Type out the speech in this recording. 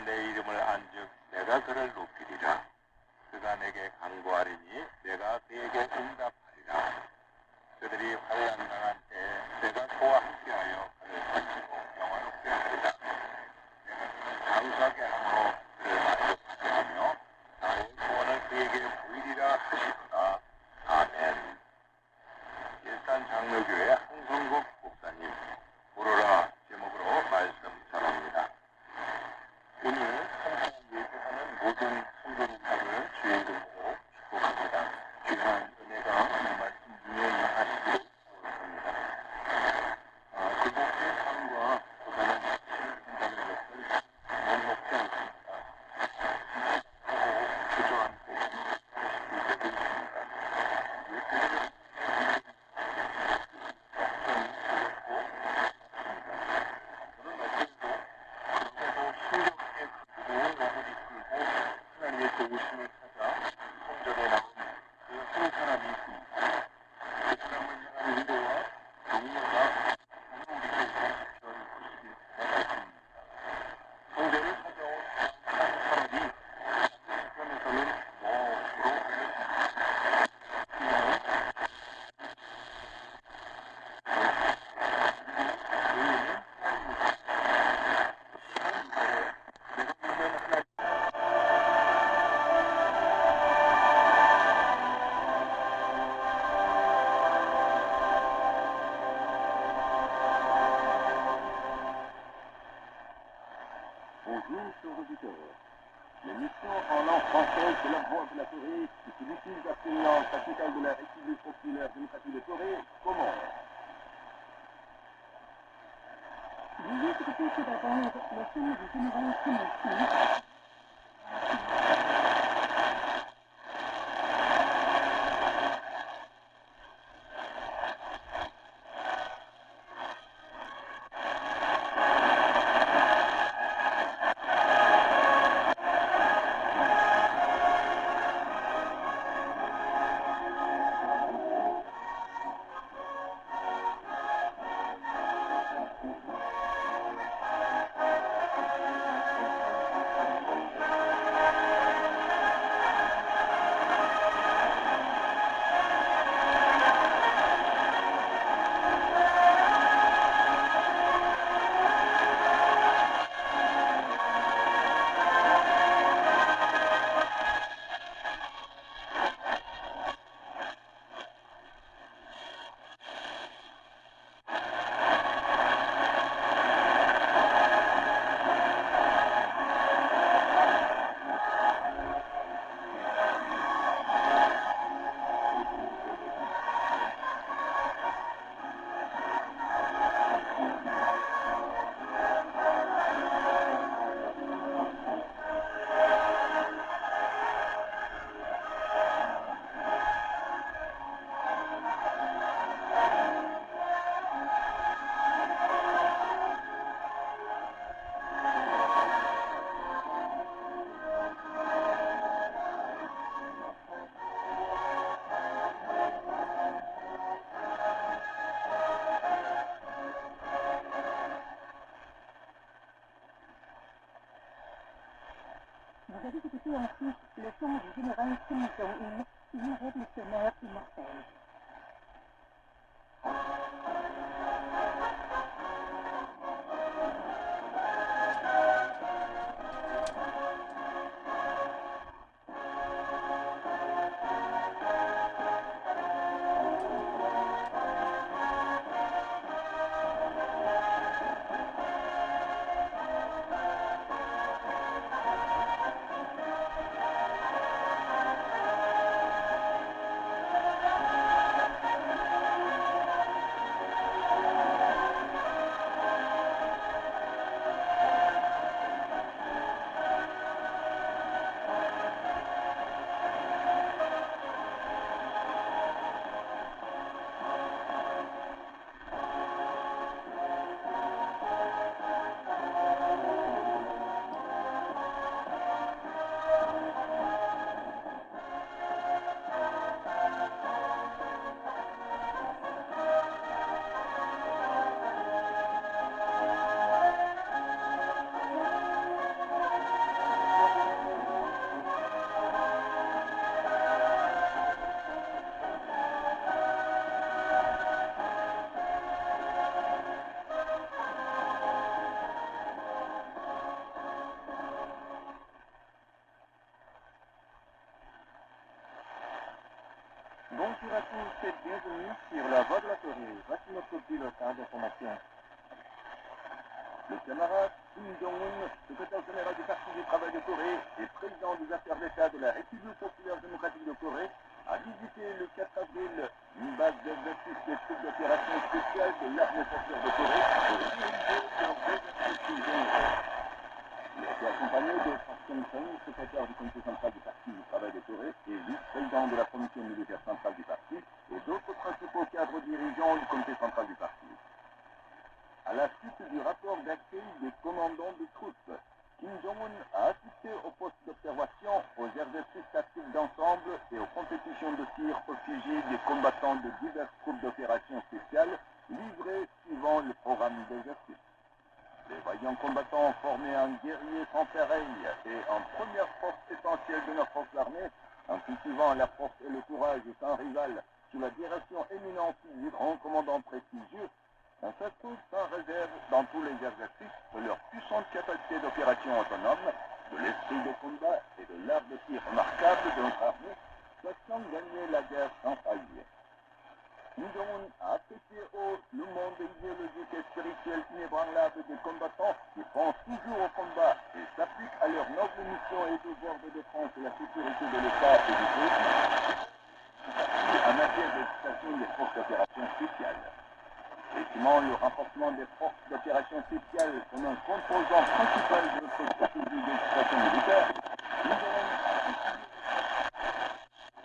내 이름을 안즉 내가 그를 높이리라. 그가 내게 간구하리니 내가 그에게 응답하리라. 그들이 환난 당한 때에 내가 그와 함께하여 그를 건지고 영화롭게 하리라. 내가 그를 장수하게 함으로 그를 만족하게 하며 나의 구원을 그에게 보이리라 하시도다. 아멘. 일산 장로교회 한성국 목사님 물어라 제목으로 말씀 전합니다. 오늘 성탄 예배하는 모든 성도님들을 주의 이름으로 축복합니다. 귀한 은혜가 이 말씀 중에 임하시기를 소원합니다. 굴복된 삶과 고단한 자취를 한다는 것은 녹록지 않습니다. 하고 주저앉고 하실 때도 있습니다. 예배를 저는 말씀도 그런데도 힘겹게 그 무거운 몸을 이끌고 하나님의 도우심을 찾아 성전에 나온 그 한 사람이 있습니다. 그 사람을 향한 위로와 격려가 오늘 우리에게 필요한 것이길 바랍니다. 성전을 찾아온 한 사람이 주변에서는 뭐로 알려집니다. Bonjour, chers auditeurs. L'émission en langue française de la Voix de la Corée, qui se diffuse actuellement en capitale de la République populaire démocratique de Corée, commence. Veuillez écouter tout d'abord le son du général Kim. Vous avez écouté ensuite le son du général Kim Jong-un, une révolutionnaire immortelle. la voix de la Corée, voici notre pilotage d'information. Le camarade Kim Jong-un, secrétaire général du Parti du travail de Corée et président des affaires d'État de la République populaire démocratique de Corée, a visité le 4 avril une base d'exercice des troupes d'opération spéciale de l'armée fortière de Corée pour diriger leur exercice général. Il a été accompagné de Park Chung-cheon, secrétaire du comité central du Parti du travail de Corée et vice-président de la commission militaire centrale du parti, et d'autres principaux cadres dirigeants du comité central du parti. À la suite du rapport d'accueil des commandants des troupes, Kim Jong-un a assisté au poste d'observation, aux exercices tactiques d'ensemble et aux compétitions de tir au sujet des combattants de diverses troupes d'opération spéciales livrées suivant le programme d'exercice. Les vaillants combattants formaient un guerrier sans pareil et en première force essentielle de notre force armée, en cultivant la force et le courage sans rival, sous la direction éminente du grand commandant prestigieux, on s'attrouve sans réserve dans tous les exercices de leur puissante capacité d'opération autonome, de l'esprit de combat et de l'art de tir remarquable de notre armée, sachant gagner la guerre sans faillir. Kim Jong-un a apprécié haut le monde idéologique et spirituel inébranlable des combattants qui pensent toujours au combat et s'appliquent à leur noble mission et devoir de défense de la sécurité de l'État et du peuple, en matière d'expression des forces d'opération spéciales. Estimant le renforcement des forces d'opération spéciales comme un composant principal de notre stratégie d'expression militaire,